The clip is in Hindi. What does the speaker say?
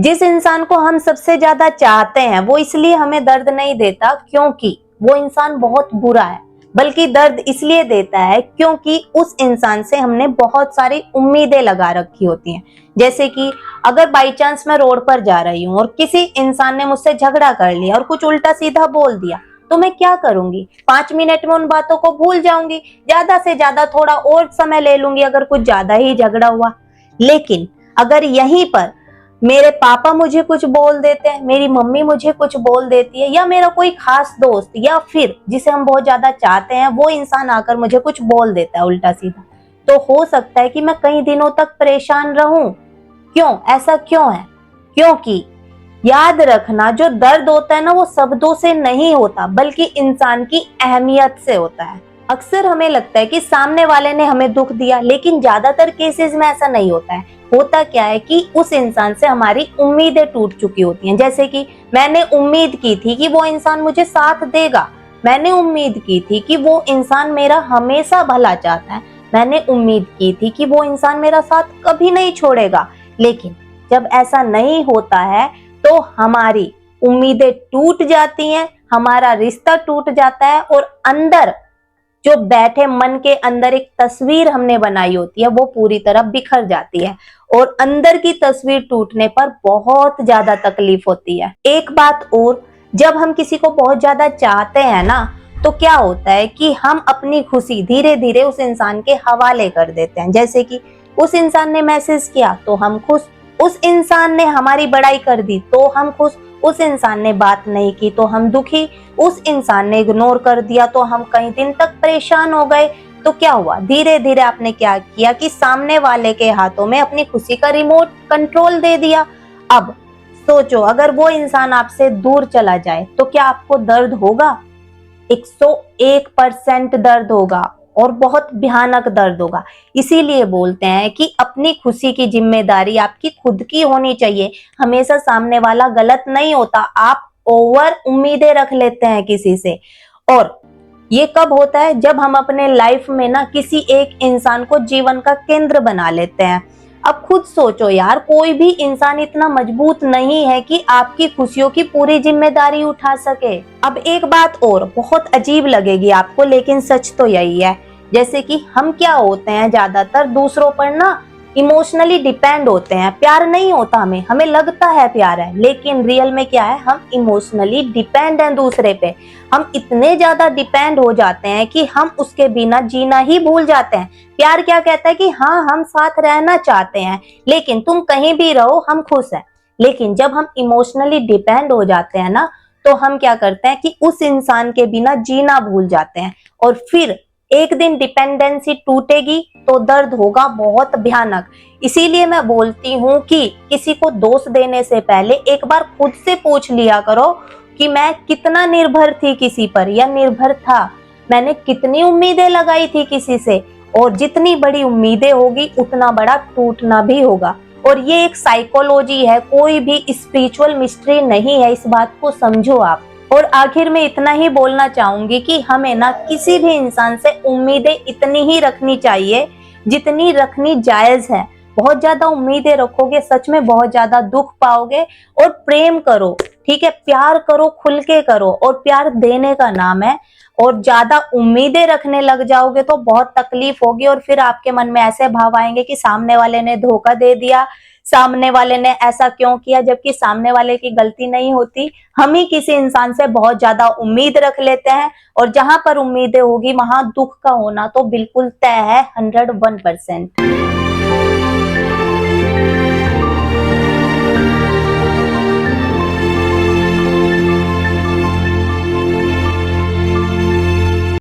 जिस इंसान को हम सबसे ज्यादा चाहते हैं वो इसलिए हमें दर्द नहीं देता क्योंकि वो इंसान बहुत बुरा है, बल्कि दर्द इसलिए देता है क्योंकि उस इंसान से हमने बहुत सारी उम्मीदें लगा रखी होती हैं। जैसे कि अगर बाई चांस मैं रोड पर जा रही हूँ और किसी इंसान ने मुझसे झगड़ा कर लिया और कुछ उल्टा सीधा बोल दिया, तो मैं क्या करूंगी? 5 मिनट में उन बातों को भूल जाऊंगी, ज्यादा से ज्यादा थोड़ा और समय ले लूंगी अगर कुछ ज्यादा ही झगड़ा हुआ। लेकिन अगर यहीं पर मेरे पापा मुझे कुछ बोल देते हैं, मेरी मम्मी मुझे कुछ बोल देती है, या मेरा कोई खास दोस्त या फिर जिसे हम बहुत ज्यादा चाहते हैं वो इंसान आकर मुझे कुछ बोल देता है उल्टा सीधा, तो हो सकता है कि मैं कई दिनों तक परेशान रहूं। क्यों? ऐसा क्यों है? क्योंकि याद रखना, जो दर्द होता है ना वो शब्दों से नहीं होता बल्कि इंसान की अहमियत से होता है। अक्सर हमें लगता है कि सामने वाले ने हमें दुख दिया, लेकिन ज्यादातर केसेस में ऐसा नहीं होता है। होता क्या है कि उस इंसान से हमारी उम्मीदें टूट चुकी होती हैं। जैसे कि मैंने उम्मीद की थी कि वो इंसान मुझे साथ देगा, मैंने उम्मीद की थी कि वो इंसान मेरा हमेशा भला चाहता है, मैंने उम्मीद की थी कि वो इंसान मेरा साथ कभी नहीं छोड़ेगा। लेकिन जब ऐसा नहीं होता है तो हमारी उम्मीदें टूट जाती हैं, हमारा रिश्ता टूट जाता है और अंदर जो बैठे मन के अंदर एक तस्वीर हमने बनाई होती है वो पूरी तरह बिखर जाती है और अंदर की तस्वीर टूटने पर बहुत ज्यादा तकलीफ होती है। एक बात और, जब हम किसी को बहुत ज्यादा चाहते हैं ना तो क्या होता है कि हम अपनी खुशी धीरे धीरे उस इंसान के हवाले कर देते हैं। जैसे कि उस इंसान ने मैसेज किया तो हम खुश, उस इंसान ने हमारी बड़ाई कर दी तो हम खुश, उस इंसान ने बात नहीं की तो हम दुखी, उस इंसान ने इग्नोर कर दिया तो हम कई दिन तक परेशान हो गए। तो क्या हुआ? धीरे धीरे आपने क्या किया कि सामने वाले के हाथों में अपनी खुशी का रिमोट कंट्रोल दे दिया। अब सोचो, अगर वो इंसान आपसे दूर चला जाए तो क्या आपको दर्द होगा? 101% दर्द होगा और बहुत भयानक दर्द होगा। इसीलिए बोलते हैं कि अपनी खुशी की जिम्मेदारी आपकी खुद की होनी चाहिए। हमेशा सामने वाला गलत नहीं होता, आप ओवर उम्मीदें रख लेते हैं किसी से। और ये कब होता है? जब हम अपने लाइफ में ना किसी एक इंसान को जीवन का केंद्र बना लेते हैं। अब खुद सोचो यार, कोई भी इंसान इतना मजबूत नहीं है कि आपकी खुशियों की पूरी जिम्मेदारी उठा सके। अब एक बात और बहुत अजीब लगेगी आपको, लेकिन सच तो यही है। जैसे कि हम क्या होते हैं, ज्यादातर दूसरों पर ना इमोशनली डिपेंड होते हैं। प्यार नहीं होता हमें, हमें लगता है प्यार है, लेकिन रियल में क्या है, हम इमोशनली डिपेंड हैं दूसरे पे। हम इतने ज्यादा डिपेंड हो जाते हैं कि हम उसके बिना जीना ही भूल जाते हैं। प्यार क्या कहता है कि हाँ, हम साथ रहना चाहते हैं, लेकिन तुम कहीं भी रहो, हम खुश हैं। लेकिन जब हम इमोशनली डिपेंड हो जाते हैं ना, तो हम क्या करते हैं कि उस इंसान के बिना जीना भूल जाते हैं। और फिर एक दिन डिपेंडेंसी टूटेगी तो दर्द होगा बहुत भयानक। इसीलिए मैं बोलती हूँ कि किसी को दोष देने से पहले एक बार खुद से पूछ लिया करो कि मैं कितना निर्भर थी किसी पर या निर्भर था, मैंने कितनी उम्मीदें लगाई थी किसी से। और जितनी बड़ी उम्मीदें होगी उतना बड़ा टूटना भी होगा। और ये एक साइकोलॉजी है, कोई भी स्पिरिचुअल मिस्ट्री नहीं है, इस बात को समझो आप। और आखिर में इतना ही बोलना चाहूंगी कि हमें ना किसी भी इंसान से उम्मीदें इतनी ही रखनी चाहिए जितनी रखनी जायज है। बहुत ज्यादा उम्मीदें रखोगे सच में बहुत ज्यादा दुख पाओगे। और प्रेम करो, ठीक है, प्यार करो, खुल के करो, और प्यार देने का नाम है। और ज्यादा उम्मीदें रखने लग जाओगे तो बहुत तकलीफ होगी और फिर आपके मन में ऐसे भाव आएंगे कि सामने वाले ने धोखा दे दिया, सामने वाले ने ऐसा क्यों किया, जबकि सामने वाले की गलती नहीं होती। हम ही किसी इंसान से बहुत ज्यादा उम्मीद रख लेते हैं और जहां पर उम्मीदें होगी वहां दुख का होना तो बिल्कुल तय है, 101%।